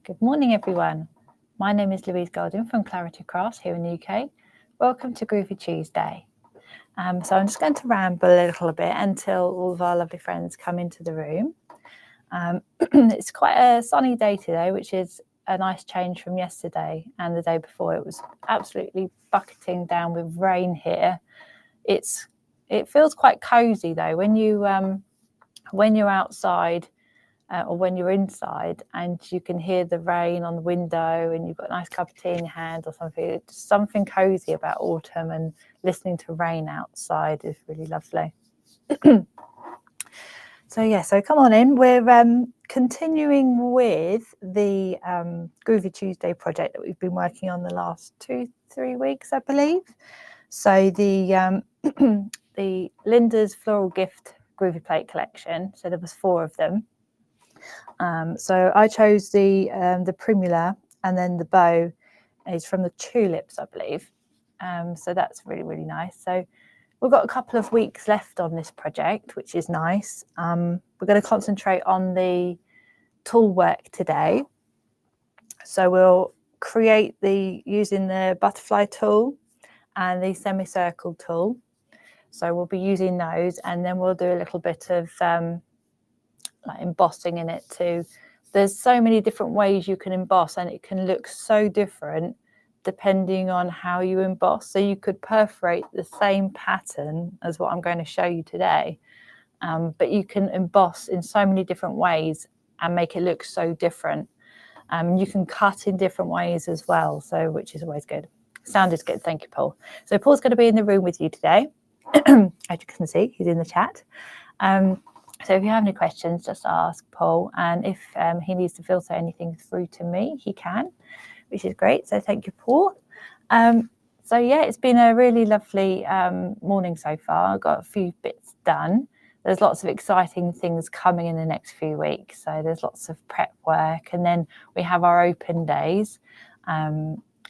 Good morning, everyone. My name is Louise Golden from Clarity Crafts here in the UK. Welcome to Groovi Tuesday. So I'm just going to ramble a little bit until all of our lovely friends come into the room. It's quite a sunny day today, which is a nice change from yesterday and the day before. It was absolutely bucketing down with rain here. It feels quite cozy though when you're outside. Or when you're inside and you can hear the rain on the window and you've got a nice cup of tea in your hand or something. It's something cozy about autumn, and listening to rain outside is really lovely. So come on in. We're continuing with the Groovi Tuesday project that we've been working on the last 2-3 weeks, I believe. So the the Linda's Floral Gift Groovi Plate collection. So there was 4 of them. So I chose the primula, and then the bow is from the tulips, I believe. So that's really, really nice. So we've got a couple of weeks left on this project, which is nice. We're going to concentrate on the tool work today. So we'll create using the butterfly tool and the semicircle tool. So we'll be using those, and then we'll do a little bit of like embossing in it too. There's so many different ways you can emboss, and it can look so different depending on how you emboss. So you could perforate the same pattern as what I'm going to show you today, but you can emboss in so many different ways and make it look so different. You can cut in different ways as well, so which is always good. Sound is good, thank you, Paul. So Paul's going to be in the room with you today. As you can see, he's in the chat. So if you have any questions, just ask Paul, and if he needs to filter anything through to me, he can, which is great. So thank you, Paul. So yeah, it's been a really lovely morning so far. I got a few bits done. There's lots of exciting things coming in the next few weeks. So there's lots of prep work, and then we have our open days,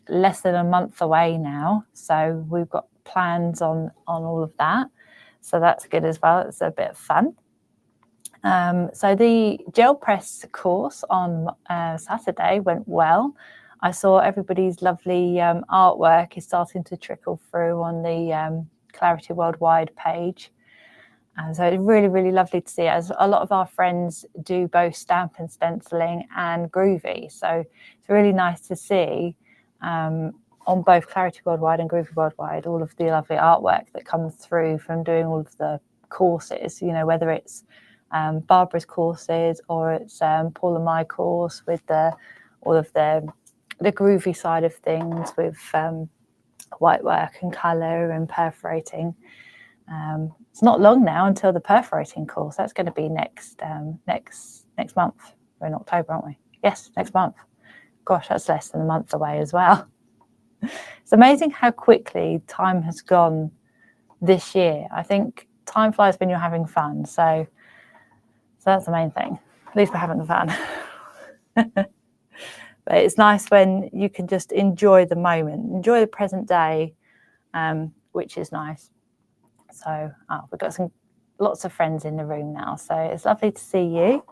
less than a month away now. So we've got plans on all of that. So that's good as well. It's a bit of fun. So the gel press course on Saturday went well. I saw everybody's lovely artwork is starting to trickle through on the Clarity Worldwide page. So it's really, really lovely to see, as a lot of our friends do both stamp and stenciling and Groovi. So it's really nice to see on both Clarity Worldwide and Groovi Worldwide all of the lovely artwork that comes through from doing all of the courses, you know, whether it's Barbara's courses or it's Paul and my course with all of the Groovi side of things with white work and colour and perforating. It's not long now until the perforating course. That's going to be next month. We're in October, aren't we? Yes, next month. Gosh, that's less than a month away as well. It's amazing how quickly time has gone this year. I think time flies when you're having fun. So that's the main thing. At least we're having the fun. But it's nice when you can just enjoy the moment, enjoy the present day, which is nice. So we've got lots of friends in the room now, so it's lovely to see you.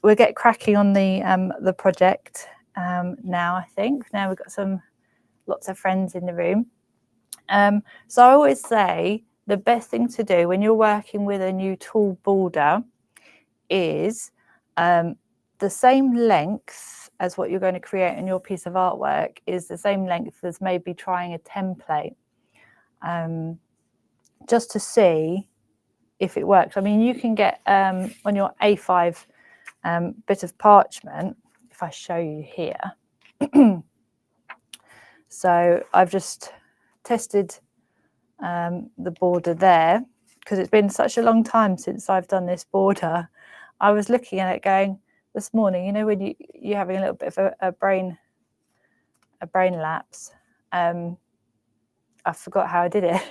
We'll get cracking on the project now. I think now we've got lots of friends in the room. So I always say the best thing to do when you're working with a new tool border is the same length as what you're going to create in your piece of artwork is the same length as maybe trying a template, just to see if it works. I mean, you can get on your A5 bit of parchment, if I show you here. So I've just tested the border there, because it's been such a long time since I've done this border. I was looking at it going this morning, you know, when you're having a little bit of a brain lapse. I forgot how I did it.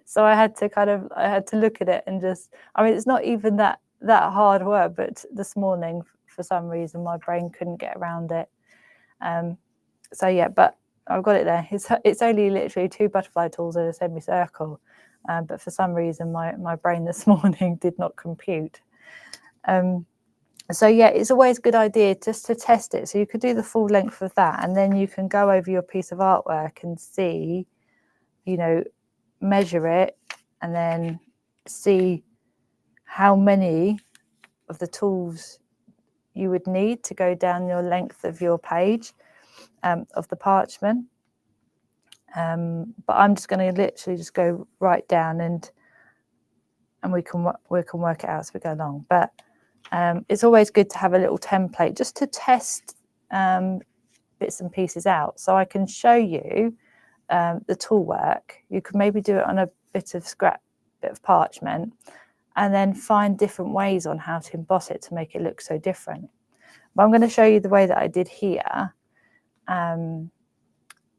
So I had to look at it and just, I mean, it's not even that hard work, but this morning for some reason my brain couldn't get around it. So yeah, but I've got it there. It's only literally 2 butterfly tools in a semicircle, but for some reason my brain this morning did not compute. So yeah, it's always a good idea just to test it. So you could do the full length of that, and then you can go over your piece of artwork and see, you know, measure it, and then see how many of the tools you would need to go down your length of your page of the parchment. But I'm just going to literally just go right down, and we can work it out as we go along. But it's always good to have a little template just to test bits and pieces out. So I can show you the tool work. You could maybe do it on a bit of parchment, and then find different ways on how to emboss it to make it look so different. But I'm going to show you the way that I did here, and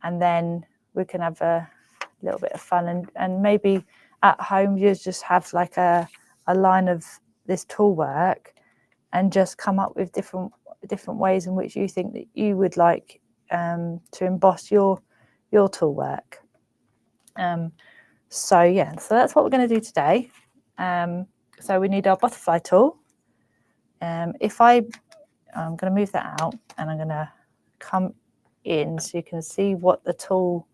then we can have a little bit of fun, and maybe at home you just have like a line of this tool work, and just come up with different ways in which you think that you would like to emboss your tool work. So yeah, so that's what we're going to do today. So we need our butterfly tool. I'm going to move that out, and I'm going to come in so you can see what the tool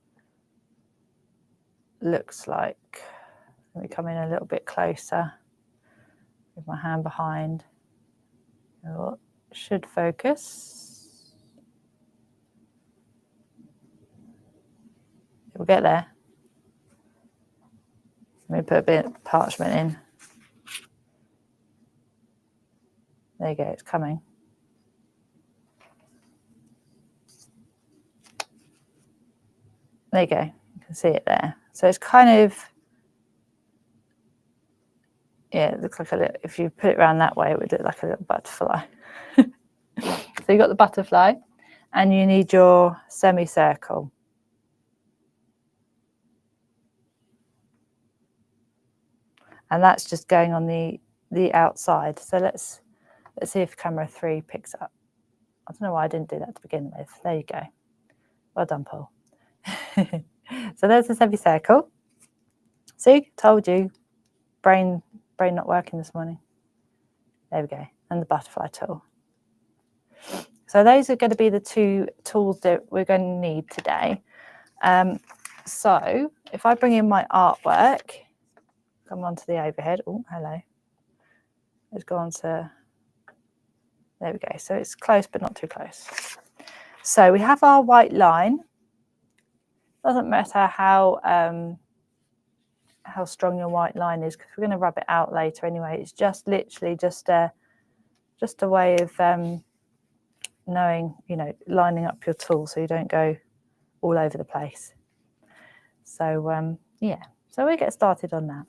looks like. Let me come in a little bit closer with my hand behind. It should focus. We'll get there. Let me put a bit of parchment in. There you go, it's coming. There you go, you can see it there. So it's kind of, yeah, it looks like a little, if you put it around that way, it would look like a little butterfly. So you've got the butterfly, and you need your semicircle. And that's just going on the outside. So let's see if camera 3 picks up. I don't know why I didn't do that to begin with. There you go. Well done, Paul. So there's the semicircle. See, told you, brain not working this morning. There we go. And the butterfly tool. So those are going to be the 2 tools that we're going to need today. So if I bring in my artwork, come onto the overhead. Oh, hello. Let's go on to, there we go. So it's close, but not too close. So we have our white line. Doesn't matter how strong your white line is, because we're going to rub it out later anyway. It's just literally just a way of knowing, you know, lining up your tool so you don't go all over the place. So yeah, so we get started on that.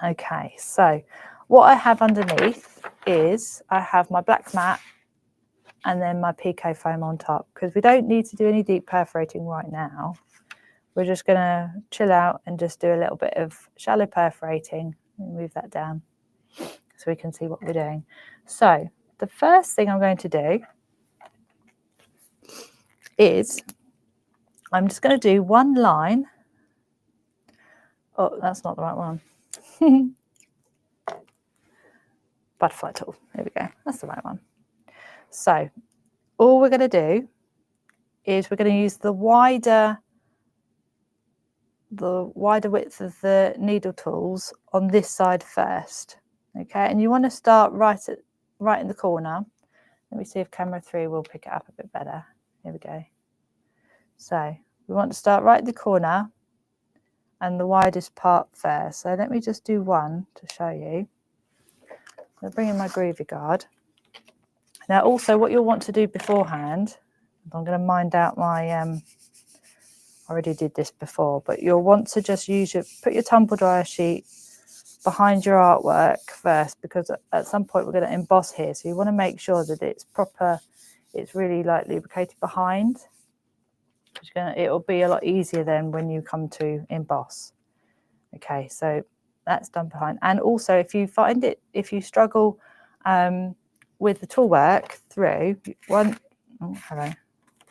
Okay, so what I have underneath is I have my black mat and then my Pico foam on top, because we don't need to do any deep perforating right now. We're just going to chill out and just do a little bit of shallow perforating. Move that down so we can see what we're doing. So the first thing I'm going to do is I'm just going to do one line. Oh, that's not the right one. Butterfly tool. There we go. That's the right one. So all we're going to do is we're going to use the wider width of the needle tools on this side first. Okay, and you want to start right in the corner. Let me see if camera 3 will pick it up a bit better. Here we go. So we want to start right in the corner and the widest part first. So let me just do one to show you. I'll bring in my Groovi guard. Now also what you'll want to do beforehand, I'm going to mind out my, I already did this before, but you'll want to just put your tumble dryer sheet behind your artwork first, because at some point we're going to emboss here. So you want to make sure that it's proper, it's really like lubricated behind. It'll be a lot easier then when you come to emboss. Okay, so that's done behind. And also if you struggle with the tool work through one, oh hello,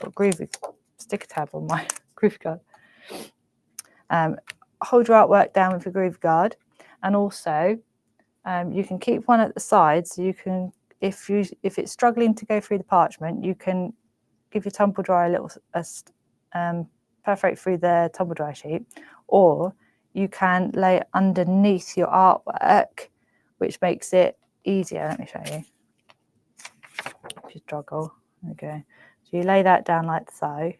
got a Groovi sticker tab on my Groovi guard. Hold your artwork down with your Groovi guard, and also You can keep one at the side, so you can, if it's struggling to go through the parchment, you can give your tumble dryer a little perforate through the tumble dryer sheet, or you can lay it underneath your artwork, which makes it easier. Let me show you. If you struggle, okay. So you lay that down like so.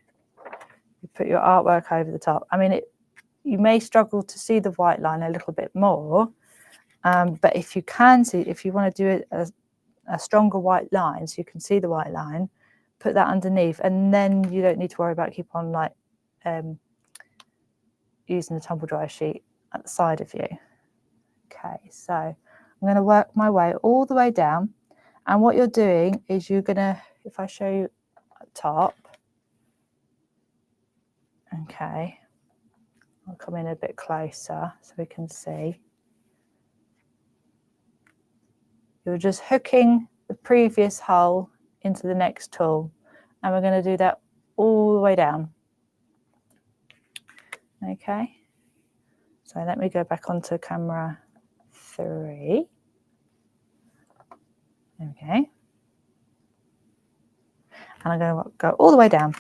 You put your artwork over the top. I mean, you may struggle to see the white line a little bit more, but if you can see, if you want to do a stronger white line, so you can see the white line, put that underneath, and then you don't need to worry about keep on like using the tumble dryer sheet at the side of you. Okay, so I'm going to work my way all the way down, and what you're doing is you're going to, if I show you at the top, okay, I'll come in a bit closer so we can see. You're just hooking the previous hole into the next tool, and we're going to do that all the way down. Okay, so let me go back onto camera 3. Okay, and I'm going to go all the way down.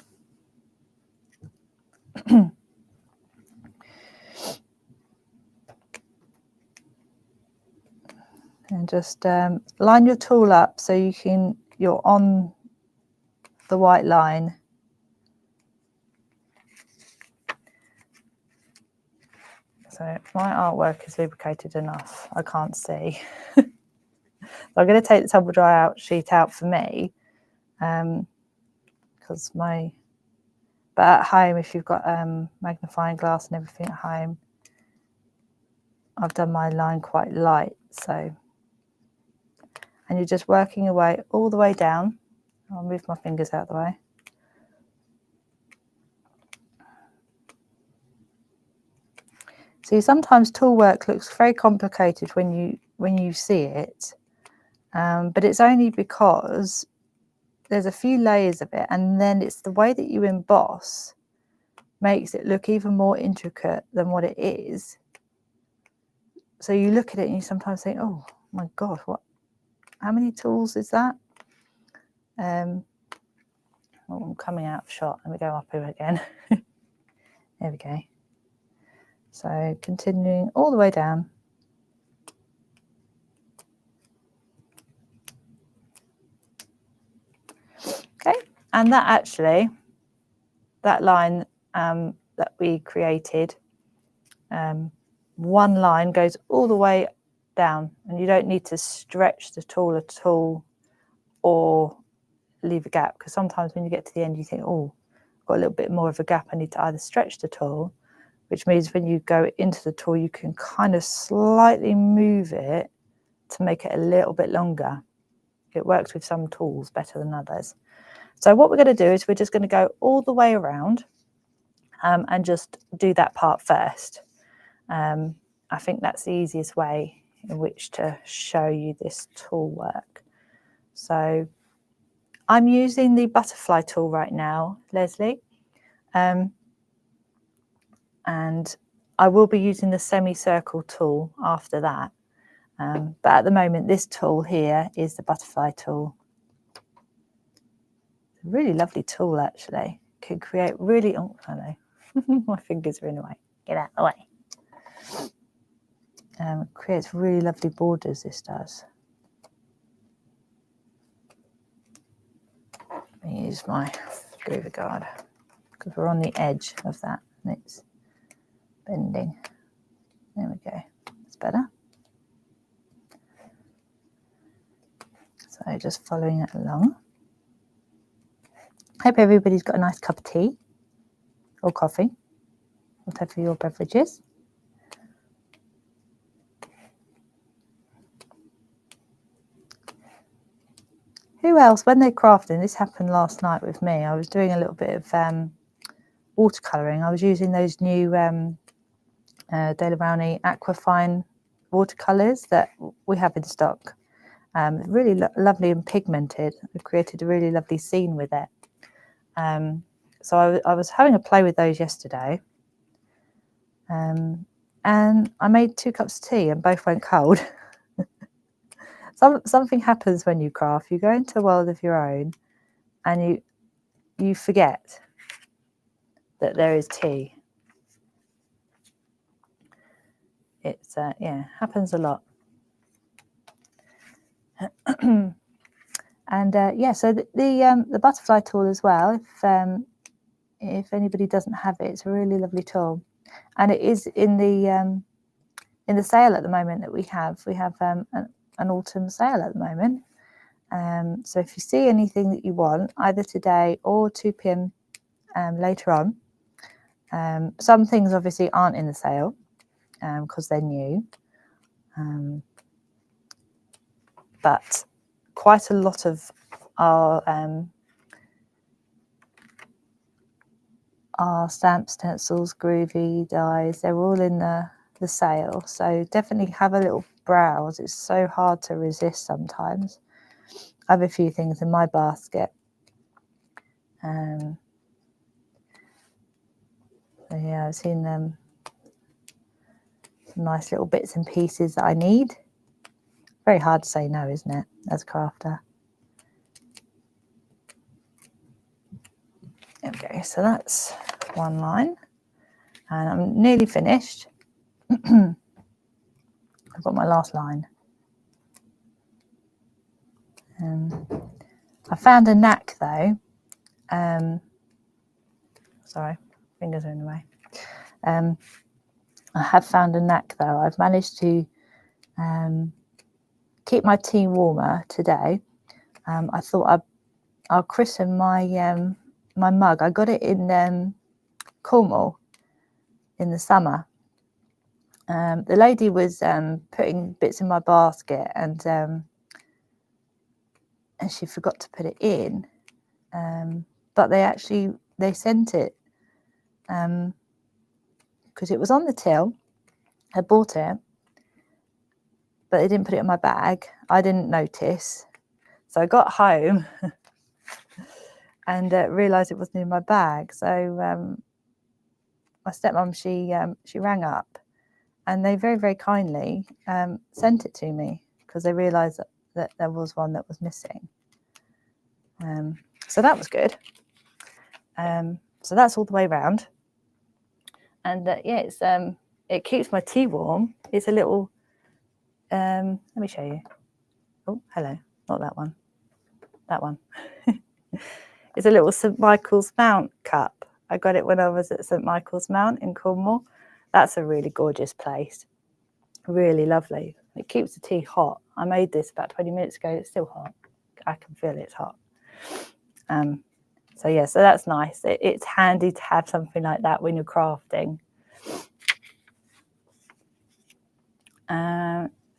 And just line your tool up so you're on the white line. So my artwork is lubricated enough, I can't see. So I'm going to take the tumble dryer sheet out for me, because but at home, if you've got magnifying glass and everything at home, I've done my line quite light. So, and you're just working your way all the way down. I'll move my fingers out of the way. See, sometimes tool work looks very complicated when you see it, but it's only because there's a few layers of it, and then it's the way that you emboss makes it look even more intricate than what it is. So you look at it and you sometimes think, oh my God, how many tools is that? Oh, I'm coming out of shot. Let me go up here again. There we go. So continuing all the way down. Okay, and that line that we created, one line goes all the way down, and you don't need to stretch the tool at all or leave a gap, because sometimes when you get to the end you think, oh, I've got a little bit more of a gap, I need to either stretch the tool, which means when you go into the tool you can kind of slightly move it to make it a little bit longer. It works with some tools better than others. So what we're going to do is we're just going to go all the way around and just do that part first. I think that's the easiest way in which to show you this tool work. So I'm using the butterfly tool right now, Leslie, and I will be using the semicircle tool after that. But at the moment, this tool here is the butterfly tool. It's a really lovely tool, actually. Can create really, oh, I know, my fingers are in the way. Get out of the way. Creates really lovely borders, this does. Let me use my Groovi guard because we're on the edge of that and it's bending. There we go. It's better. So just following it along. Hope everybody's got a nice cup of tea or coffee, whatever your beverage is. Who else, when they're crafting, this happened last night with me, I was doing a little bit of watercolouring. I was using those new De La Rowney Aquafine watercolours that we have in stock. Really lovely and pigmented. I created a really lovely scene with it. So I was having a play with those yesterday, and I made 2 cups of tea and both went cold. something happens when you craft. You go into a world of your own, and you forget that there is tea. It's yeah, happens a lot. And yeah, so the butterfly tool as well. If anybody doesn't have it, it's a really lovely tool, and it is in the sale at the moment that we have. We have an autumn sale at the moment. So if you see anything that you want, either today or 2 p.m. Later on, some things obviously aren't in the sale because they're new, but quite a lot of our stamp stencils, Groovi dies, they're all in the sale. So definitely have a little browse. It's so hard to resist sometimes. I have a few things in my basket. So yeah, I've seen some nice little bits and pieces that I need. Very hard to say no, isn't it, as a crafter? There we go. So that's one line, and I'm nearly finished. I've got my last line. I found a knack though. Sorry, fingers are in the way. I have found a knack though. I've managed to keep my tea warmer today. I thought I'll christen my my mug. I got it in Cornwall in the summer. The lady was putting bits in my basket, and she forgot to put it in. But they sent it because it was on the till. I bought it, but they didn't put it in my bag. I didn't notice, so I got home and realised it wasn't in my bag. So my stepmom, she rang up, and they very, very kindly sent it to me because they realised that there was one that was missing. So that was good. So that's all the way around. And yeah, it keeps my tea warm. It's a little, let me show you. Oh, hello, not that one, that one. It's a little St. Michael's Mount cup. I got it when I was at St. Michael's Mount in Cornwall. That's a really gorgeous place. Really lovely. It keeps the tea hot. I made this about 20 minutes ago. It's still hot. I can feel it's hot. So yeah, so that's nice. It's handy to have something like that when you're crafting.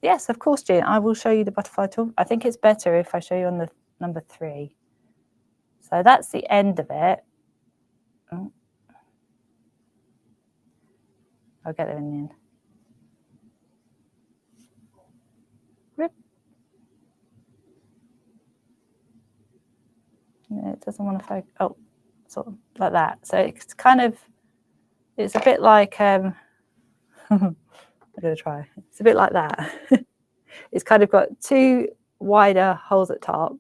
Yes, of course, Jean. I will show you the butterfly tool. I think it's better if I show you on the number 3. So that's the end of it. Oh. I'll get there in the end. Rip. It doesn't want to focus. Oh, sort of like that. So it's kind of, it's a bit like, I'm going to try. It's a bit like that. It's kind of got 2 wider holes at top,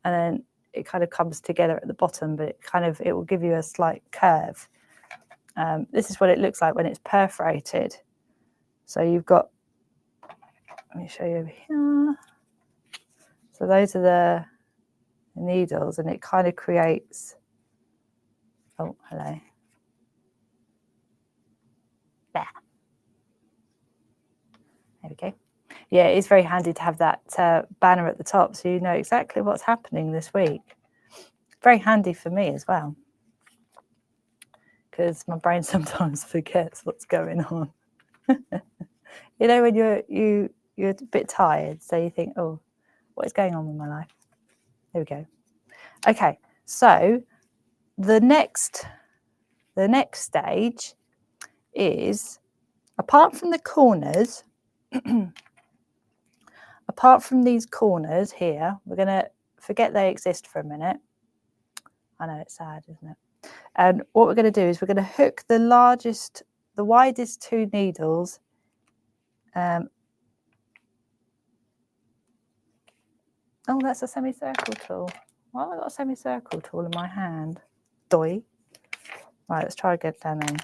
and then it kind of comes together at the bottom, but it will give you a slight curve. This is what it looks like when it's perforated. So you've got, let me show you over here. So those are the needles, and it kind of creates, oh, hello. There we go. Yeah, it's very handy to have that banner at the top so you know exactly what's happening this week. Very handy for me as well, because my brain sometimes forgets what's going on. You know, when you're a bit tired, so you think, oh, what is going on with my life? There we go. Okay, so the next stage is, apart from the corners, apart from these corners here, we're going to forget they exist for a minute. I know it's sad, isn't it? And what we're going to do is we're going to hook the widest 2 needles Oh, that's a semicircle tool. Why have I got a semicircle tool in my hand? Doi. Right, let's try again down then.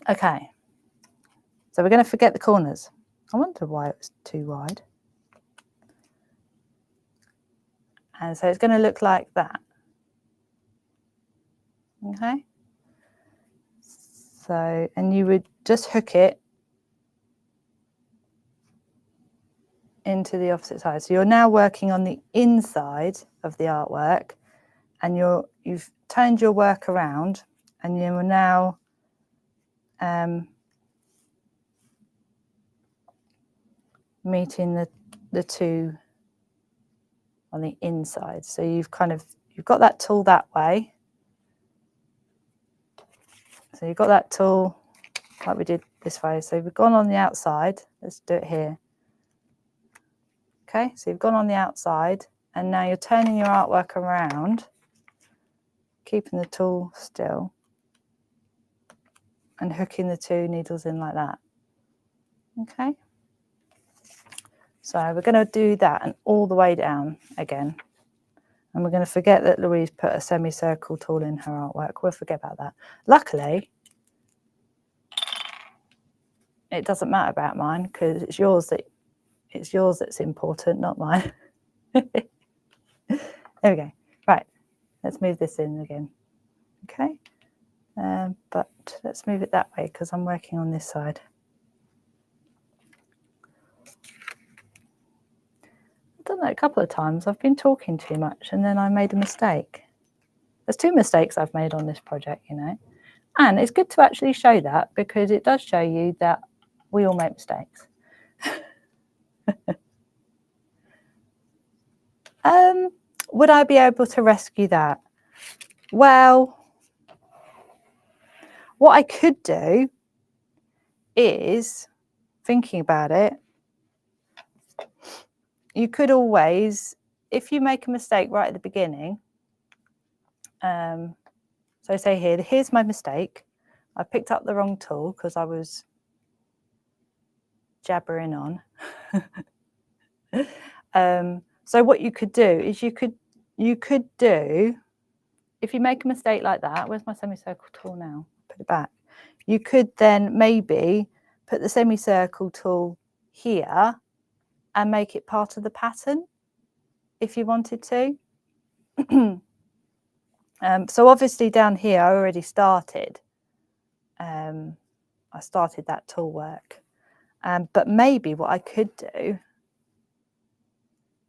Okay. So we're going to forget the corners. I wonder why it was too wide. And so it's going to look like that. Okay. So, and you would just hook it into the opposite side. So you're now working on the inside of the artwork, and you've turned your work around, and you are now meeting the two on the inside. So you've got that tool that way. So you've got that tool like we did this way. So we've gone on the outside. Let's do it here. Okay, so you've gone on the outside, and now you're turning your artwork around, keeping the tool still, and hooking the two needles in like that. Okay. So we're going to do that and all the way down again. And we're going to forget that Louise put a semicircle tool in her artwork. We'll forget about that. Luckily, it doesn't matter about mine because it's yours that's important, not mine. There we go. Right, let's move this in again. Okay, but let's move it that way because I'm working on this side. I've done that a couple of times. I've been talking too much and then I made a mistake. There's 2 mistakes I've made on this project, you know. And it's good to actually show that because it does show you that we all make mistakes. Would I be able to rescue that? Well, what I could do is, thinking about it, you could always, if you make a mistake right at the beginning, so say here, here's my mistake. I picked up the wrong tool because I was jabbering on. So what you could do is you could do, if you make a mistake like that, where's my semicircle tool now? Put it back. You could then maybe put the semicircle tool here and make it part of the pattern if you wanted to. So obviously down here I already started. I started that tool work. But maybe what I could do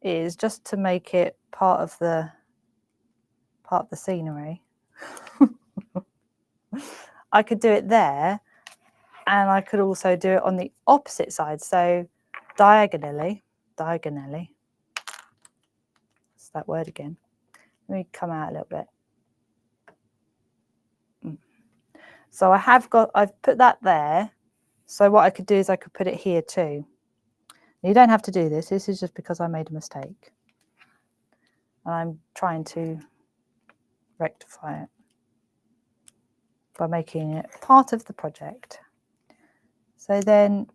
is just to make it part of the scenery. I could do it there, and I could also do it on the opposite side, so diagonally. That's that word again. Let me come out a little bit. So I've put that there. So what I could do is I could put it here too. You don't have to do this. This is just because I made a mistake. And I'm trying to rectify it by making it part of the project. So then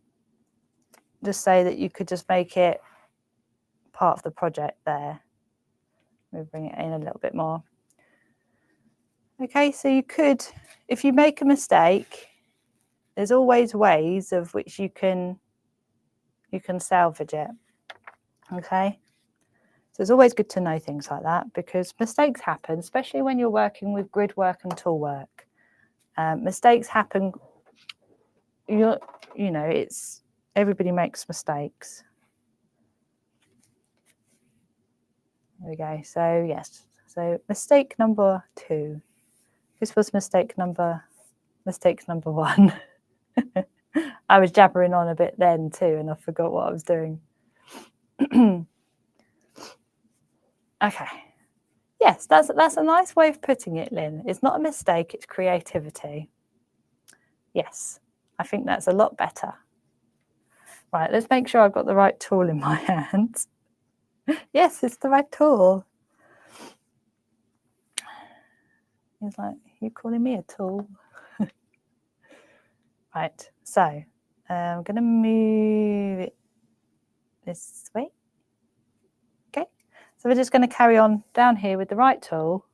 just say that you could just make it part of the project there. We'll bring it in a little bit more. Okay, so you could, if you make a mistake, there's always ways of which you can salvage it. Okay, so it's always good to know things like that because mistakes happen, especially when you're working with grid work and tool work. Mistakes happen. You know, it's everybody makes mistakes. There we go. So yes, so mistake number 2. This was mistake number 1. I was jabbering on a bit then too, and I forgot what I was doing. Okay. Yes, that's a nice way of putting it, Lynn. It's not a mistake, it's creativity. Yes, I think that's a lot better. Right, let's make sure I've got the right tool in my hands. Yes, it's the right tool. He's like, you calling me a tool? Right, so I'm going to move it this way. Okay, so we're just going to carry on down here with the right tool.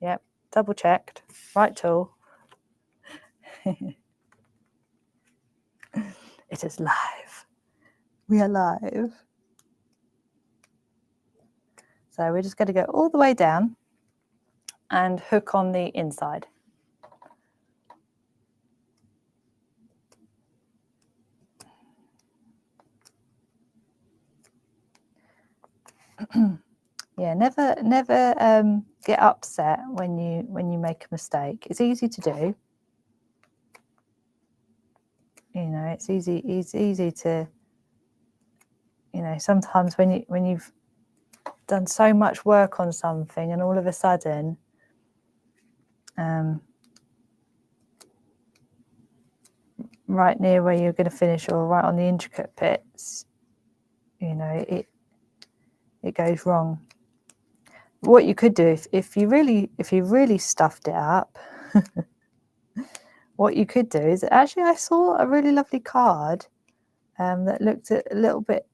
Yep, double checked, right tool. It is live. We are live. So we're just going to go all the way down and hook on the inside. Yeah, never get upset when you make a mistake. It's easy to do. You know, it's easy to, you know, sometimes when you've done so much work on something and all of a sudden right near where you're going to finish or right on the intricate bits, you know, it goes wrong. What you could do if you really stuffed it up, what you could do is, actually I saw a really lovely card that looked a little bit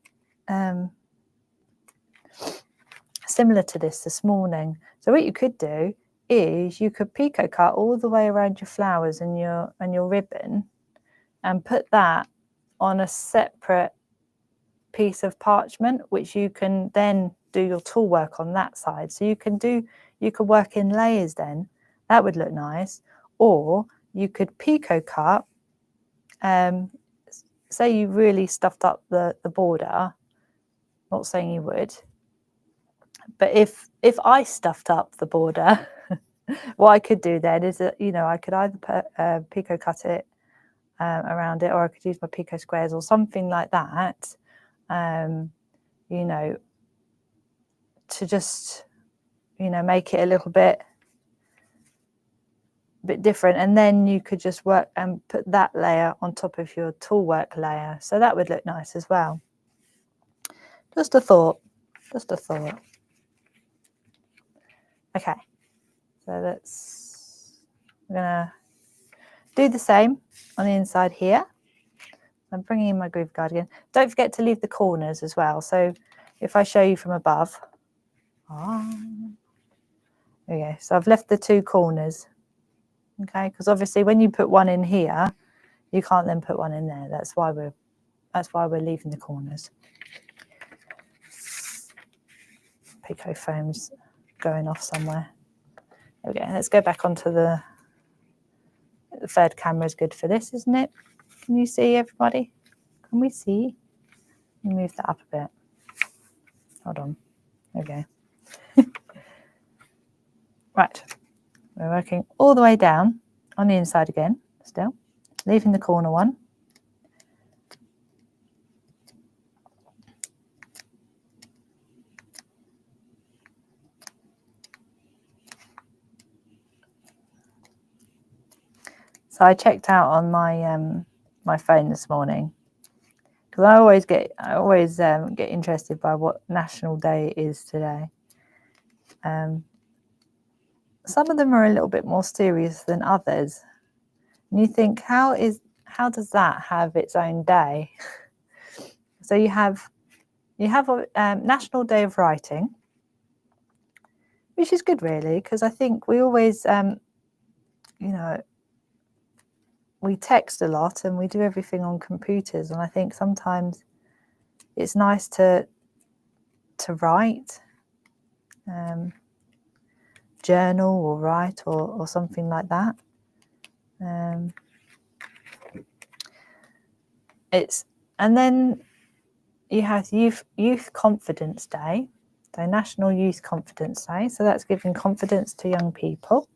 similar to this morning. So what you could do is you could picot cut all the way around your flowers and your ribbon and put that on a separate piece of parchment, which you can then do your tool work on that side. So you could work in layers then. That would look nice. Or you could picot cut, say you really stuffed up the border, not saying you would, but if I stuffed up the border, what I could do then is that, you know, I could either put picot cut it around it, or I could use my picot squares or something like that, you know, to just, you know, make it a little bit different, and then you could just work and put that layer on top of your tool work layer, so that would look nice as well. Just a thought. Okay, so we're gonna do the same on the inside here. I'm bringing in my Groovi guide again. Don't forget to leave the corners as well. So if I show you from above, there we go. So I've left the two corners, okay? Because obviously when you put one in here, you can't then put one in there. That's why we're leaving the corners. Picot foam's going off somewhere. There we go. Let's go back onto the third camera. Is good for this, isn't it? Can you see, everybody? Can we see? Move that up a bit. Hold on. There we go. Right. We're working all the way down on the inside again, still, leaving the corner one. So I checked out on my my phone this morning, because I always get interested by what National Day is today. Some of them are a little bit more serious than others, and you think, how does that have its own day? So you have a National Day of Writing, which is good really, because I think we always you know, we text a lot and we do everything on computers, and I think sometimes it's nice to write, journal or write or something like that. And then you have Youth Confidence Day, so National Youth Confidence Day. So that's giving confidence to young people.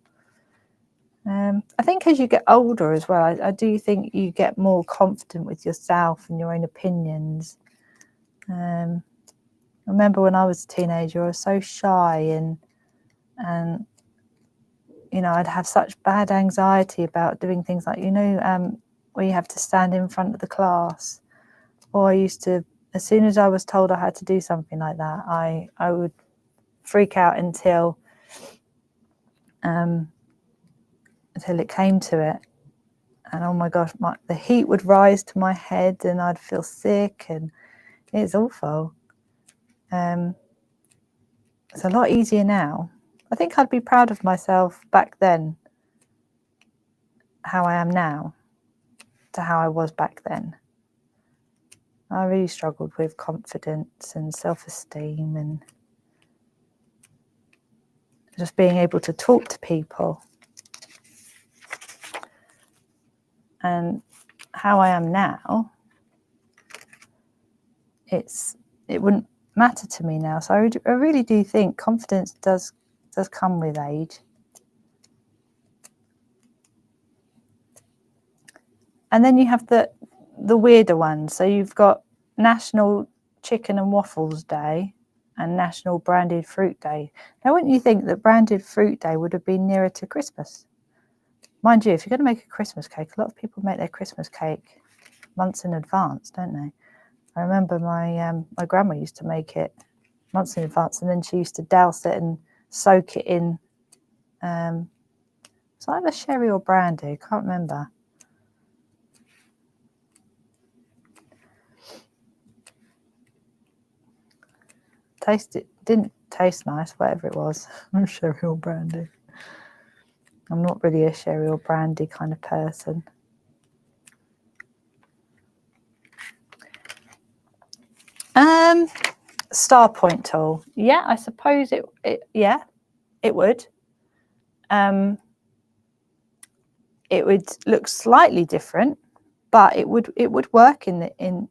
I think as you get older as well, I do think you get more confident with yourself and your own opinions. I remember when I was a teenager, I was so shy and you know, I'd have such bad anxiety about doing things like, you know, where you have to stand in front of the class. Or I used to, as soon as I was told I had to do something like that, I would freak out until it came to it. And oh my gosh, the heat would rise to my head and I'd feel sick, and it's awful. It's a lot easier now. I think I'd be proud of myself back then, how I am now, to how I was back then. I really struggled with confidence and self-esteem and just being able to talk to people. And how I am now, it wouldn't matter to me now. So I really do think confidence does come with age. And then you have the weirder ones. So you've got National Chicken and Waffles Day and National Branded Fruit Day. Now, wouldn't you think that Branded Fruit Day would have been nearer to Christmas? Mind you, if you're going to make a Christmas cake, a lot of people make their Christmas cake months in advance, don't they? I remember my grandma used to make it months in advance, and then she used to douse it and soak it in. It's either sherry or brandy, I can't remember. Didn't taste nice, whatever it was. Sherry or brandy. I'm not really a sherry or brandy kind of person. Star point tool. Yeah, I suppose it would. It would look slightly different, but it would work in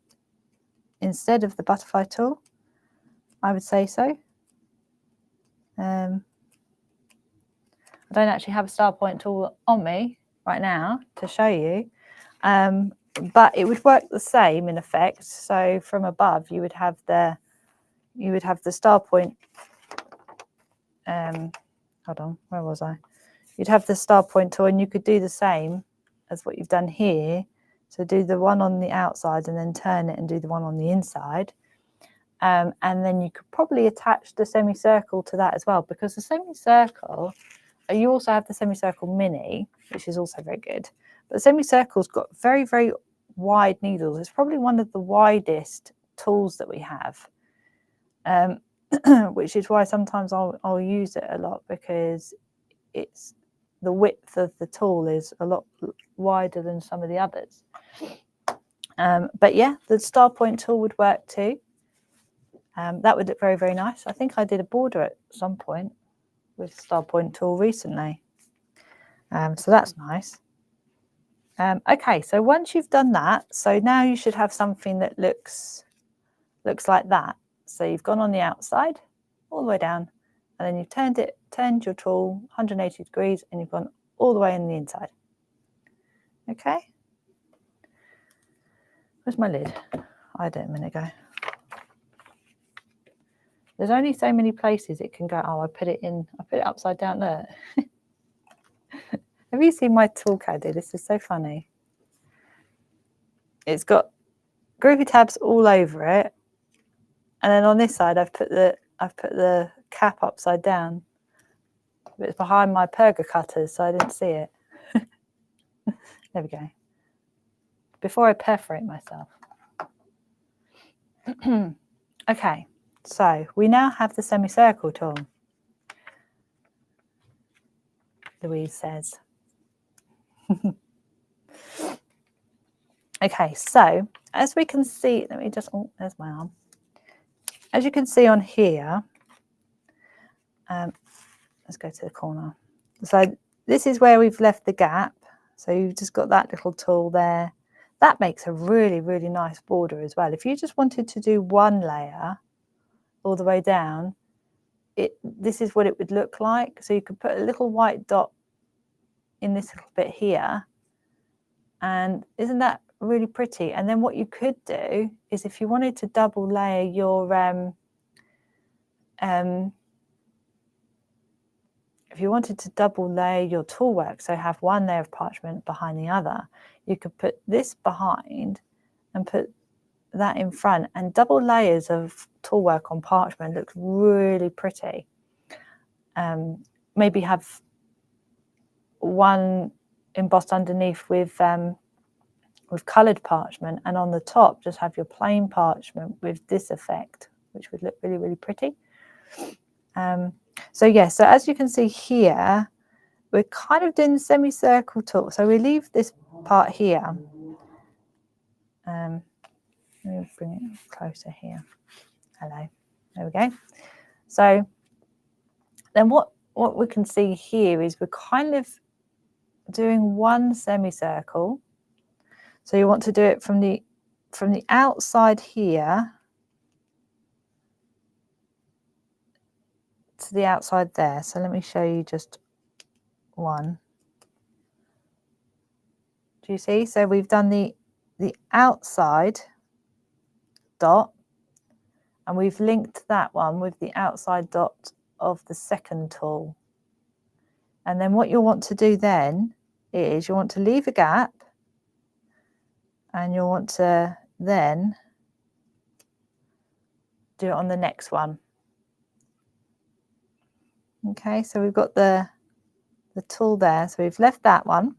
instead of the butterfly tool. I would say so. I don't actually have a star point tool on me right now to show you, but it would work the same in effect. So from above, you would have the star point. Hold on, where was I? You'd have the star point tool, and you could do the same as what you've done here. So do the one on the outside and then turn it and do the one on the inside. And then you could probably attach the semicircle to that as well, because the semicircle, you also have the semicircle mini, which is also very good. But the semicircle's got very, very wide needles. It's probably one of the widest tools that we have, which is why sometimes I'll use it a lot, because it's the width of the tool is a lot wider than some of the others. But yeah, the star point tool would work too. That would look very, very nice. I think I did a border at some point with star point tool recently. So that's nice. Okay, so once you've done that, so now you should have something that looks like that. So you've gone on the outside all the way down, and then you've turned your tool 180 degrees, and you've gone all the way in the inside. Okay. Where's my lid? I had it a minute ago. There's only so many places it can go. Oh, I put it upside down there. Have you seen my tool caddy? This is so funny. It's got Groovi tabs all over it, and then on this side I've put the cap upside down. But it's behind my perga cutters, so I didn't see it. There we go. Before I perforate myself. Okay, so we now have the semicircle tool, Louise says. Okay, so as we can see, there's my arm. As you can see on here, let's go to the corner. So this is where we've left the gap. So you've just got that little tool there. That makes a really, really nice border as well. If you just wanted to do one layer all the way down, this is what it would look like. So you could put a little white dot in this little bit here. And isn't that really pretty? And then what you could do is, if you wanted to double layer your tool work, so have one layer of parchment behind the other, you could put this behind and put that in front, and double layers of tool work on parchment looks really pretty. Maybe have one embossed underneath with coloured parchment, and on the top just have your plain parchment with this effect, which would look really, really pretty. So yeah, so as you can see here, we're kind of doing the semicircle tool. So we leave this part here. Let me bring it closer here. Hello. There we go. So then what we can see here is we're kind of doing one semicircle. So you want to do it from the outside here to the outside there. So let me show you just one. Do you see? So we've done the outside dot, and we've linked that one with the outside dot of the second tool. And then what you'll want to do then is you want to leave a gap, and you'll want to then do it on the next one. Okay, so we've got the tool there. So we've left that one.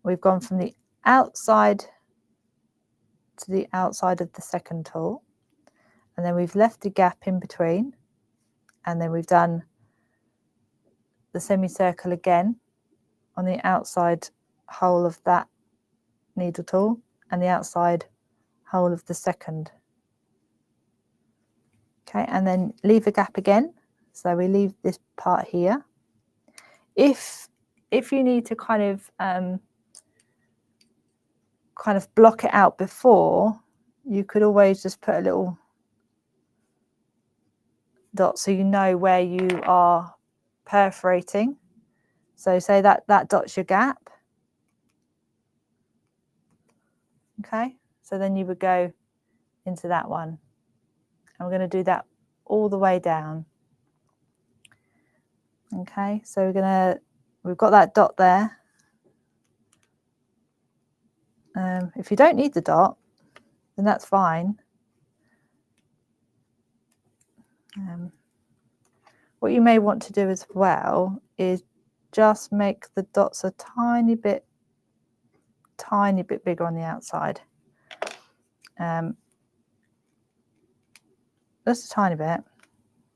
We've gone from the outside to the outside of the second tool, and then we've left a gap in between, and then we've done the semicircle again on the outside hole of that needle tool and the outside hole of the second. Okay, and then leave a gap again. So we leave this part here. If you need to kind of block it out before, you could always just put a little dot so you know where you are perforating. So say that dot's your gap. Okay, so then you would go into that one, and we're going to do that all the way down. Okay, so we've got that dot there. If you don't need the dot, then that's fine. What you may want to do as well is just make the dots a tiny bit bigger on the outside. Just a tiny bit,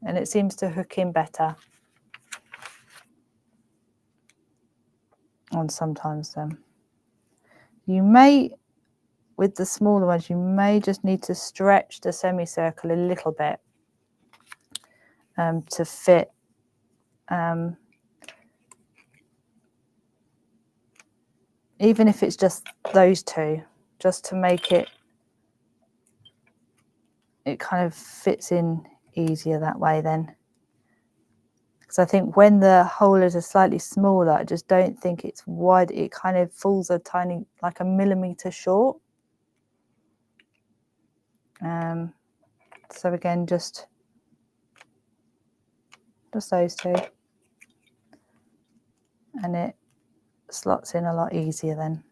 and it seems to hook in better. And sometimes you may, with the smaller ones, you may just need to stretch the semicircle a little bit to fit even if it's just those two, just to make it kind of fits in easier that way then. Because I think when the holes are slightly smaller, I just don't think it's wide. It kind of falls a tiny, like a millimetre short. So again, just those two, and it slots in a lot easier then.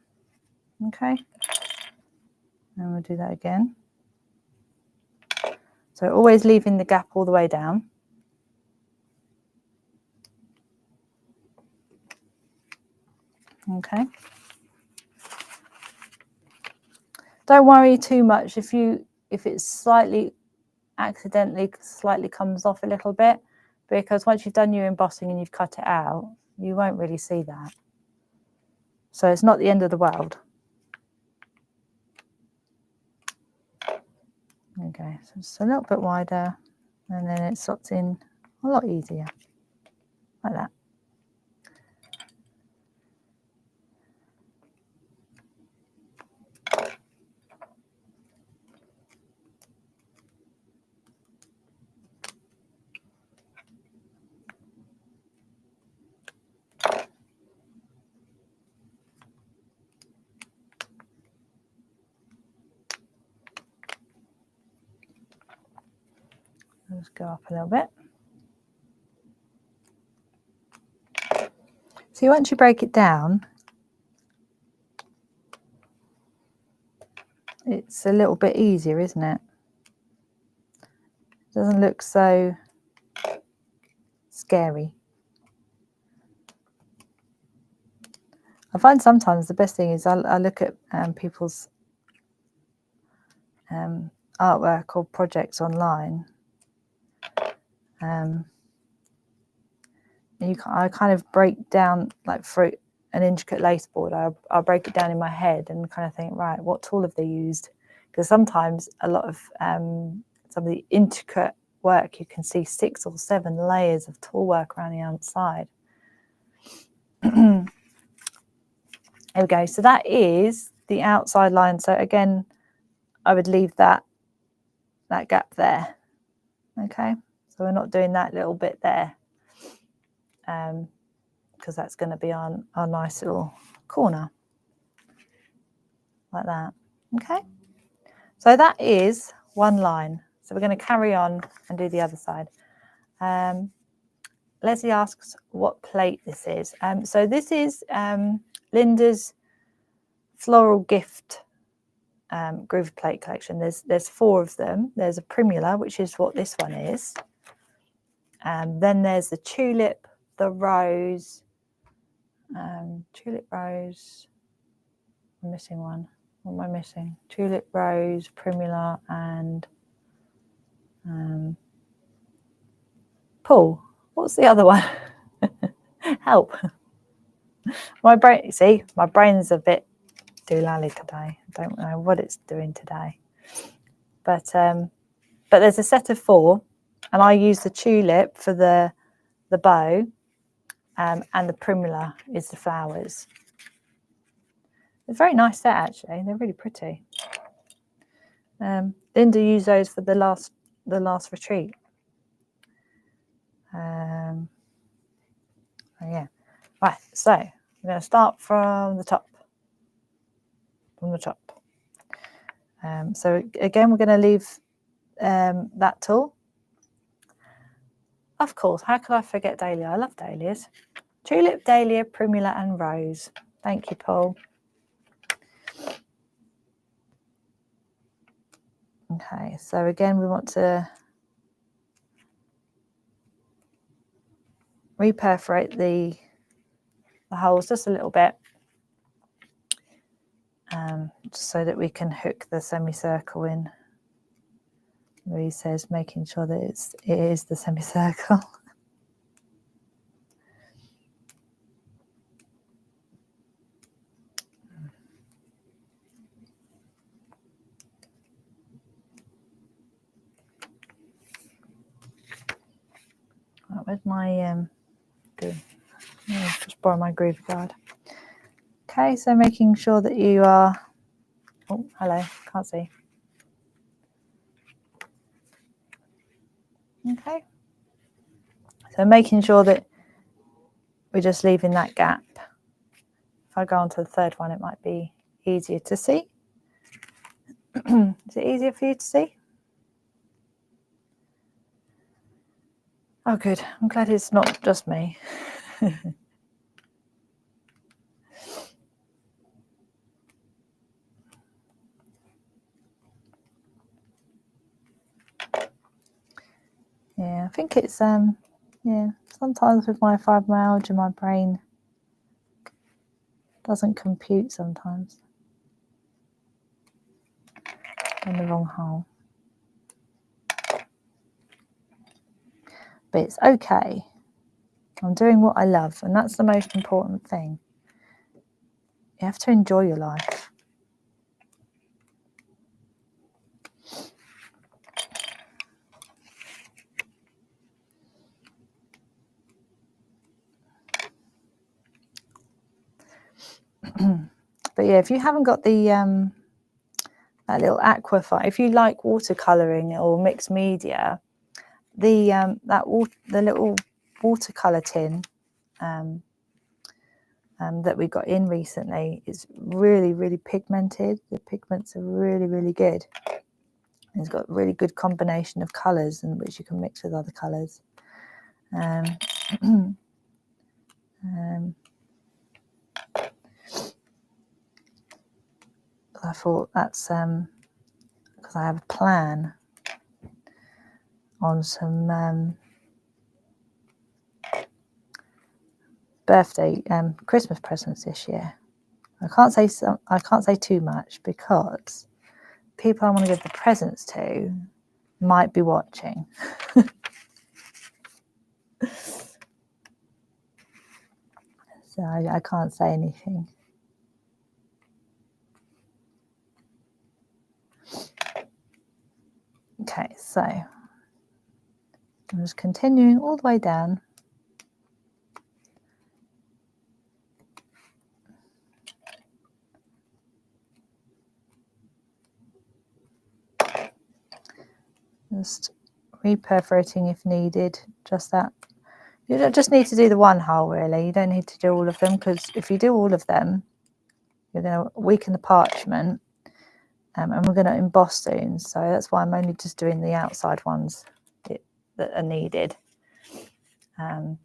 Okay, and we'll do that again. So always leaving the gap all the way down. Okay. Don't worry too much if it's slightly slightly comes off a little bit, because once you've done your embossing and you've cut it out, you won't really see that. So it's not the end of the world. Okay, so it's a little bit wider, and then it slots in a lot easier, like that. Let's go up a little bit. See, once you break it down, it's a little bit easier, isn't it? It doesn't look so scary. I find sometimes the best thing is I look at people's artwork or projects online. I kind of break down, like for an intricate lace board, I'll break it down in my head and kind of think, right, what tool have they used? Because sometimes a lot of some of the intricate work, you can see 6 or 7 layers of tool work around the outside. There we go. So that is the outside line. So again, I would leave that gap there. Okay, so we're not doing that little bit there, because that's going to be our nice little corner, like that. Okay, so that is one line. So we're going to carry on and do the other side. Leslie asks what plate this is. So this is Linda's floral gift Groovi plate collection. There's 4 of them. There's a primula, which is what this one is. Then there's the tulip, the rose, tulip, rose. I'm missing one. What am I missing? Tulip, rose, primula, and Paul. What's the other one? Help. My brain. See, my brain's a bit doolally today. I don't know what it's doing today. But there's a set of 4, and I use the tulip for the bow, and the primula is the flowers. They're a very nice set, actually. They're really pretty. Linda used those for the last retreat. Oh yeah. Right. So I'm going to start from the top. So again, we're going to leave that tool. Of course. How could I forget dahlia? I love dahlias. Tulip, dahlia, primula, and rose. Thank you, Paul. Okay, so again, we want to reperforate the holes just a little bit, just so that we can hook the semicircle in. Louise says, making sure that it is the semicircle. Right, where's my just borrow my Groovi card. Okay, so making sure that you are. Oh, hello, can't see. Okay, so making sure that we're just leaving that gap. If I go on to the third one, it might be easier to see. Is it easier for you to see? Oh, good. I'm glad it's not just me. Yeah, I think it's yeah, sometimes with my fibromyalgia, my brain doesn't compute sometimes. In the wrong hole. But it's okay. I'm doing what I love, and that's the most important thing. You have to enjoy your life. But yeah, if you haven't got the that little aqua file, if you like watercolouring or mixed media, the little watercolour tin that we got in recently is really, really pigmented. The pigments are really, really good. It's got a really good combination of colours, and which you can mix with other colours. I thought that's because I have a plan on some birthday Christmas presents this year. I can't say too much because people I want to give the presents to might be watching. So I can't say anything. Okay, so I'm just continuing all the way down. Just re-perforating if needed, just that. You don't just need to do the one hole really, you don't need to do all of them, because if you do all of them, you're going to weaken the parchment, and we're going to emboss soon, so that's why I'm only just doing the outside ones that are needed. But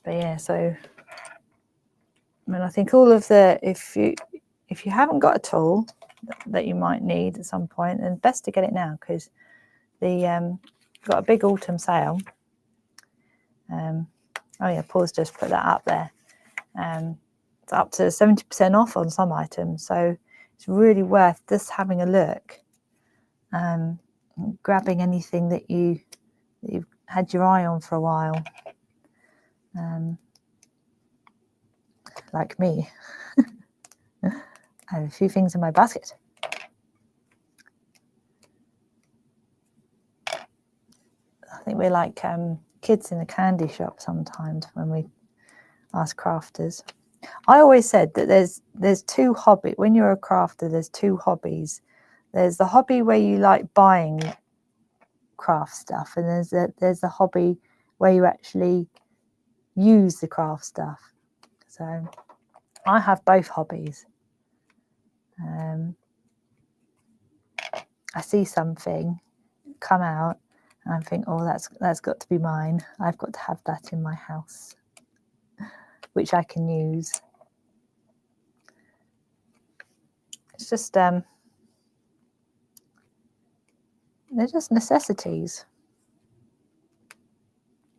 yeah, so I mean, I think all of the, if you haven't got a tool that you might need at some point, then best to get it now, because the got a big autumn sale. Oh yeah, Paul's just put that up there. It's up to 70% off on some items, so it's really worth just having a look, grabbing anything that you've had your eye on for a while, like me. I have a few things in my basket. I think we're like kids in a candy shop sometimes when we ask crafters. I always said that there's two hobbies. When you're a crafter, there's two hobbies. There's the hobby where you like buying craft stuff, and there's the hobby where you actually use the craft stuff. So I have both hobbies. I see something come out and I think, oh, that's got to be mine. I've got to have that in my house, which I can use. It's just they're just necessities.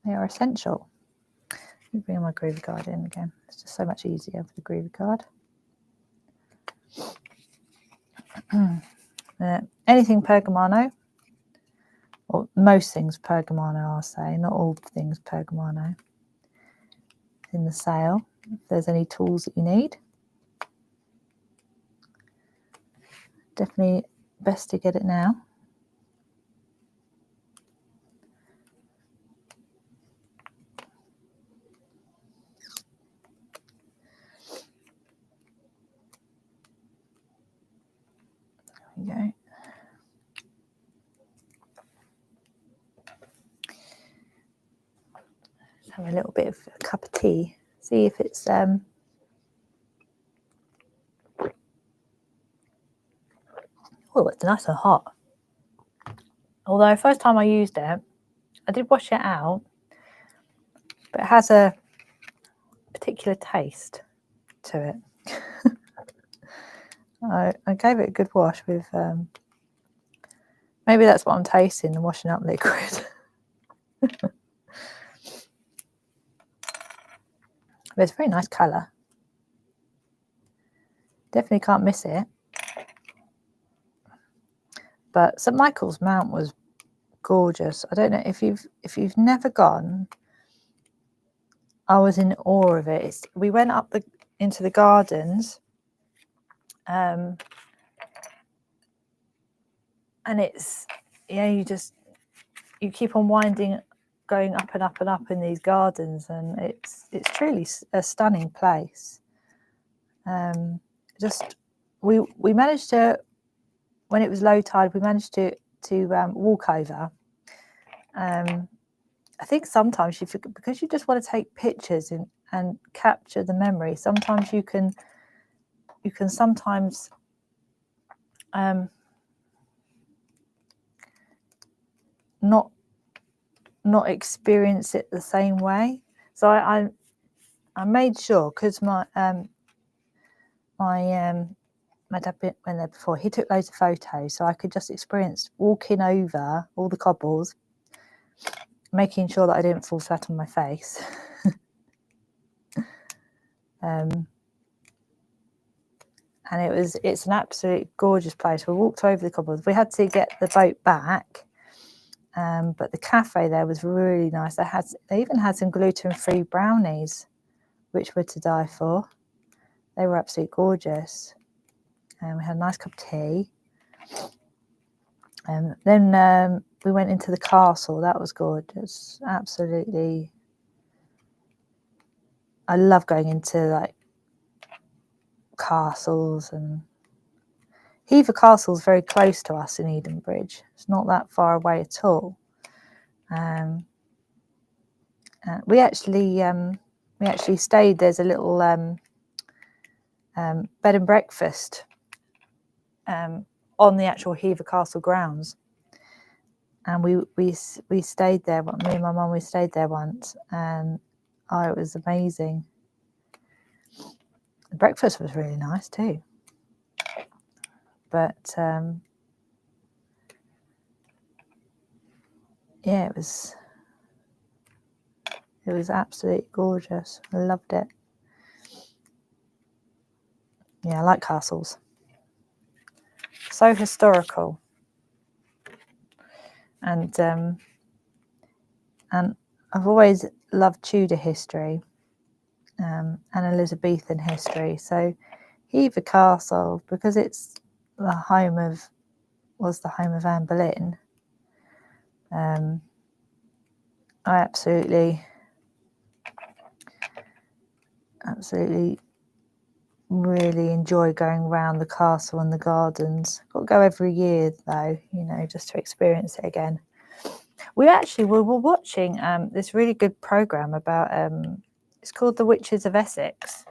They are essential. Let me bring my Groovi card in again. It's just so much easier with the Groovi card. Anything Pergamano, or most things Pergamano, I'll say, not all things Pergamano, in the sale. If there's any tools that you need, definitely best to get it now. There we go. Let's have a little bit of a cup of tea. See if it's oh, it's nice and hot. Although first time I used it, I did wash it out, but it has a particular taste to it. I gave it a good wash with maybe that's what I'm tasting, the washing up liquid. But it's a very nice colour. Definitely can't miss it. But St Michael's Mount was gorgeous. I don't know if you've never gone. I was in awe of it. We went up into the gardens, and it's, you know, you keep on going up and up and up in these gardens, and it's truly a stunning place. Just we managed to, when it was low tide, we managed to walk over. I think sometimes because you just want to take pictures and capture the memory. Sometimes you can sometimes not experience it the same way. So I made sure, because my dad went there before. He took loads of photos, so I could just experience walking over all the cobbles, making sure that I didn't fall flat on my face. And it's an absolute gorgeous place. We walked over the cobbles. We had to get the boat back, but the cafe there was really nice. They even had some gluten-free brownies, which were to die for. They were absolutely gorgeous. And we had a nice cup of tea. And then we went into the castle. That was gorgeous. Absolutely. I love going into like castles, and Hever Castle is very close to us in Edenbridge. It's not that far away at all. We actually stayed. There's a little bed and breakfast on the actual Hever Castle grounds, and we stayed there. Me and my mum, we stayed there once, and it was amazing. The breakfast was really nice too. But yeah, it was absolutely gorgeous. I loved it. Yeah, I like castles. So historical. And I've always loved Tudor history and Elizabethan history. So Hever Castle, because it's the home of Anne Boleyn. I absolutely really enjoy going around the castle and the gardens. Got to go every year though, just to experience it again. We were watching this really good programme about it's called The Witches of Essex.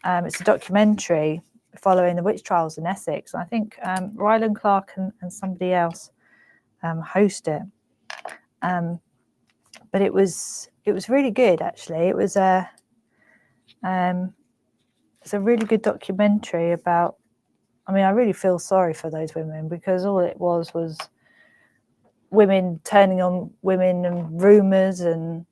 It's a documentary following the witch trials in Essex. I think Ryland Clark and somebody else host it. But it was really good actually. It was it's a really good documentary about, I really feel sorry for those women, because all it was women turning on women and rumours, and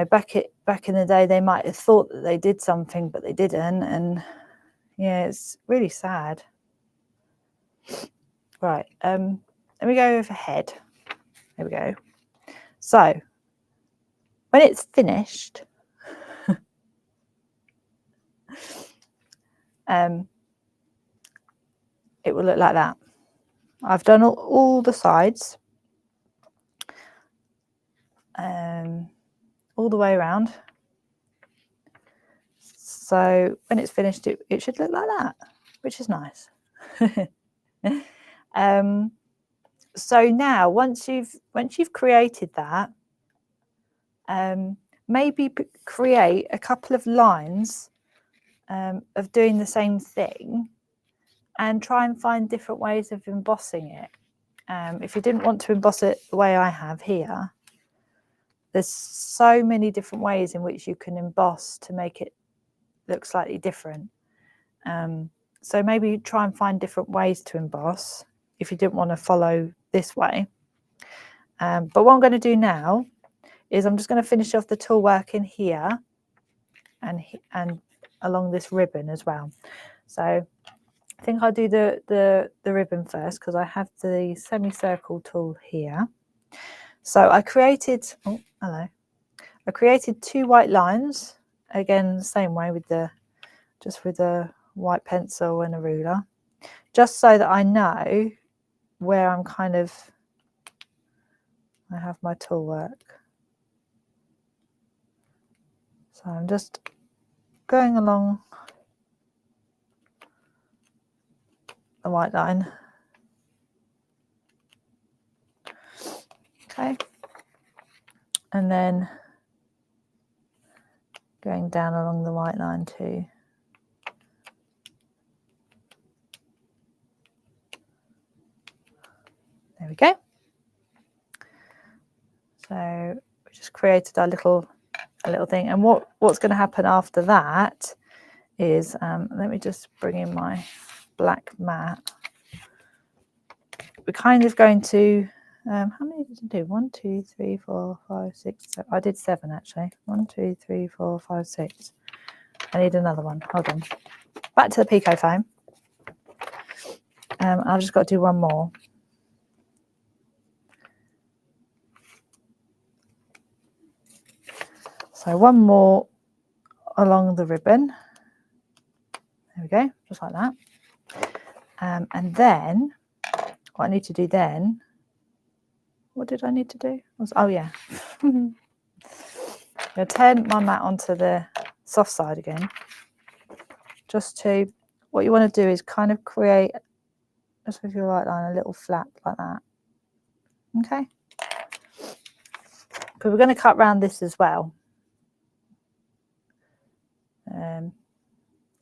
back in the day they might have thought that they did something but they didn't, and yeah, it's really sad. Right, let me go overhead. There we go. So when it's finished, it will look like that. I've done all the sides, all the way around. So when it's finished, it should look like that, which is nice. So now, once you've created that, maybe create a couple of lines of doing the same thing, and try and find different ways of embossing it. If you didn't want to emboss it the way I have here, there's so many different ways in which you can emboss to make it look slightly different. So maybe try and find different ways to emboss if you didn't want to follow this way. But what I'm going to do now is I'm just going to finish off the tool work in here and along this ribbon as well. So I think I'll do the ribbon first, because I have the semicircle tool here. So I created, I created 2 white lines, again the same way with a white pencil and a ruler, just so that I know where I have my tool work. So I'm just going along the white line. Okay. And then going down along the white line too. There we go. So we just created a little thing, and what's going to happen after that is let me just bring in my black mat. We're kind of going to How many did I do? 1, 2, 3, 4, 5, 6, 7. I did 7 actually. 1, 2, 3, 4, 5, 6. I need another one. Hold on. Back to the Pico foam. I've just got to do one more. So one more along the ribbon. There we go, just like that. And then what I need to do then, what did I need to do? Oh yeah. I'm going to turn my mat onto the soft side again. Just to, what you want to do is kind of create, just with your light line, a little flap like that. Okay. Because we're going to cut around this as well.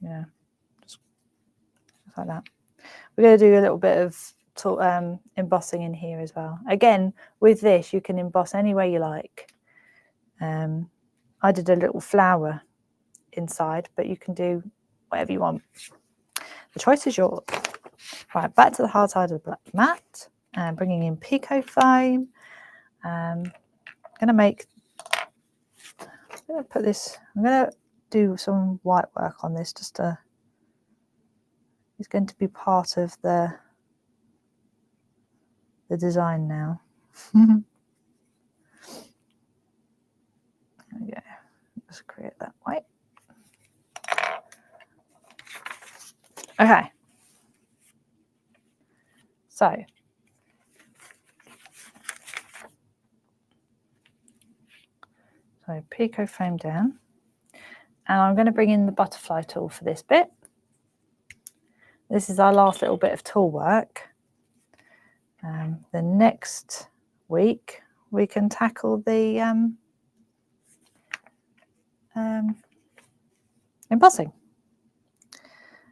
Yeah, just like that. We're going to do a little bit of embossing in here as well. Again, with this, you can emboss any way you like. I did a little flower inside, but you can do whatever you want. The choice is yours. Right, back to the hard side of the black mat, and bringing in Pico foam. I'm going to put this. I'm going to do some white work on this. Just to. It's going to be part of the design now. There we go. Just create that white. Okay. So Pico foam down, and I'm going to bring in the butterfly tool for this bit. This is our last little bit of tool work. The next week we can tackle the embossing.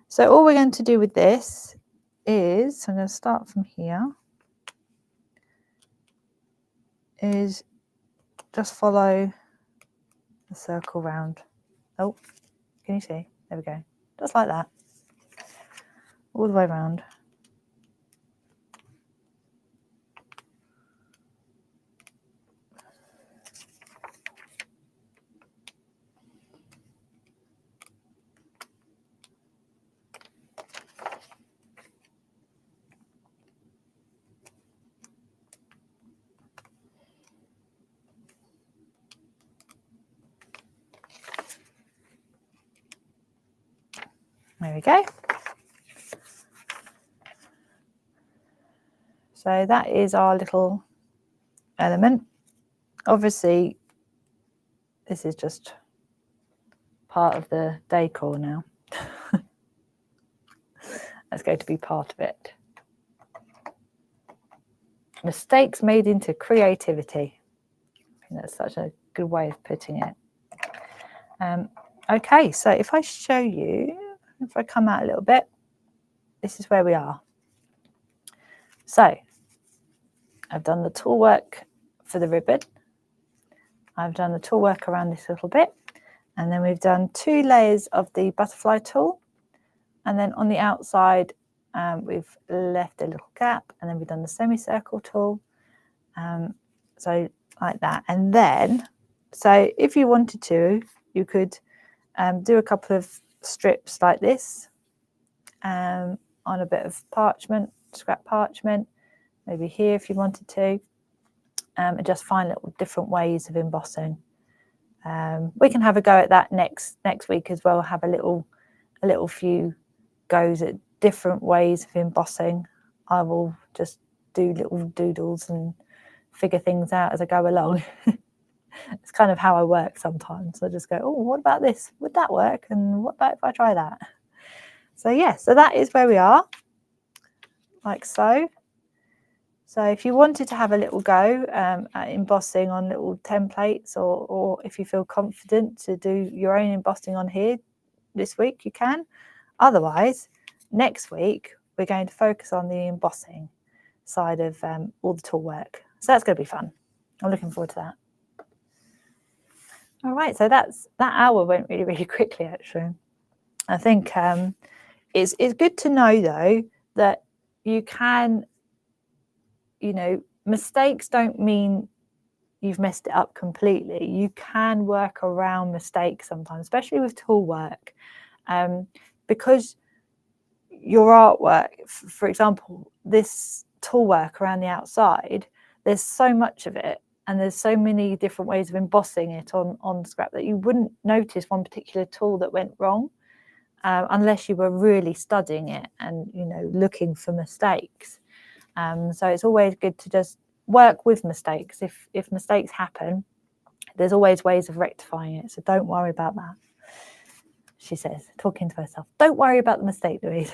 So all we're going to do with this is, I'm going to start from here, is just follow the circle round. Oh, can you see? There we go. Just like that. All the way around. There we go. So that is our little element. Obviously, this is just part of the decor now. That's going to be part of it. Mistakes made into creativity. I think that's such a good way of putting it. Okay, so if I show you, if I come out a little bit, this is where we are. So I've done the tool work for the ribbon. I've done the tool work around this little bit. And then we've done 2 layers of the butterfly tool. And then on the outside, we've left a little gap. And then we've done the semicircle tool. So like that. And then, so if you wanted to, you could do a couple of strips like this on a bit of parchment, scrap parchment, maybe here if you wanted to, and just find little different ways of embossing. We can have a go at that next week as well. Have a little few goes at different ways of embossing. I will just do little doodles and figure things out as I go along. It's kind of how I work sometimes. I just go, oh, what about this? Would that work? And what about if I try that? So yeah, so that is where we are, like so. So if you wanted to have a little go at embossing on little templates, or if you feel confident to do your own embossing on here this week, you can. Otherwise, next week, we're going to focus on the embossing side of all the tool work. So that's going to be fun. I'm looking forward to that. All right, so that hour went really, really quickly, actually. I think it's good to know, though, that you can, mistakes don't mean you've messed it up completely. You can work around mistakes sometimes, especially with tool work, because your artwork, for example, this tool work around the outside, there's so much of it, and there's so many different ways of embossing it on scrap that you wouldn't notice one particular tool that went wrong, unless you were really studying it and, you know, looking for mistakes. So it's always good to just work with mistakes. If mistakes happen, there's always ways of rectifying it. So don't worry about that. She says, talking to herself, don't worry about the mistake, Louise.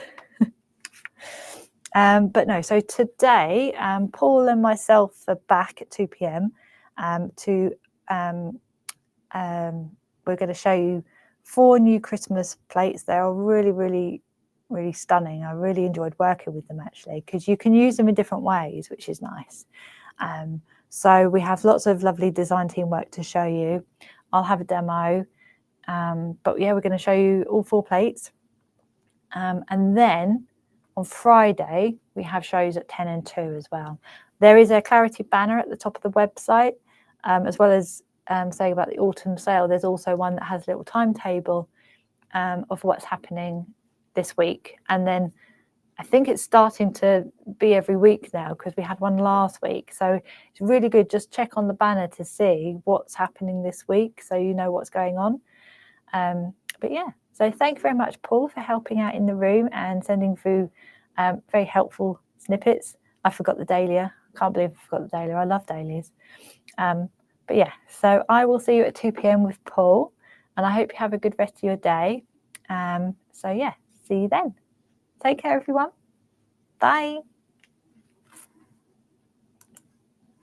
But no, so today, Paul and myself are back at 2 p.m. We're going to show you 4 new Christmas plates. They are really, really, really stunning. I really enjoyed working with them, actually, because you can use them in different ways, which is nice. So we have lots of lovely design team work to show you. I'll have a demo. But yeah, we're going to show you all 4 plates. And then on Friday, we have shows at 10 and 2 as well. There is a Clarity banner at the top of the website, as well as saying about the autumn sale. There's also one that has a little timetable of what's happening this week. And then I think it's starting to be every week now, because we had one last week. So it's really good. Just check on the banner to see what's happening this week, so you know what's going on. But yeah, so thank you very much, Paul, for helping out in the room and sending through very helpful snippets. I forgot the dahlia. I can't believe I forgot the dahlia. I love dahlias. But yeah, so I will see you at 2 p.m. with Paul, and I hope you have a good rest of your day. So yeah, see you then. Take care, everyone. Bye.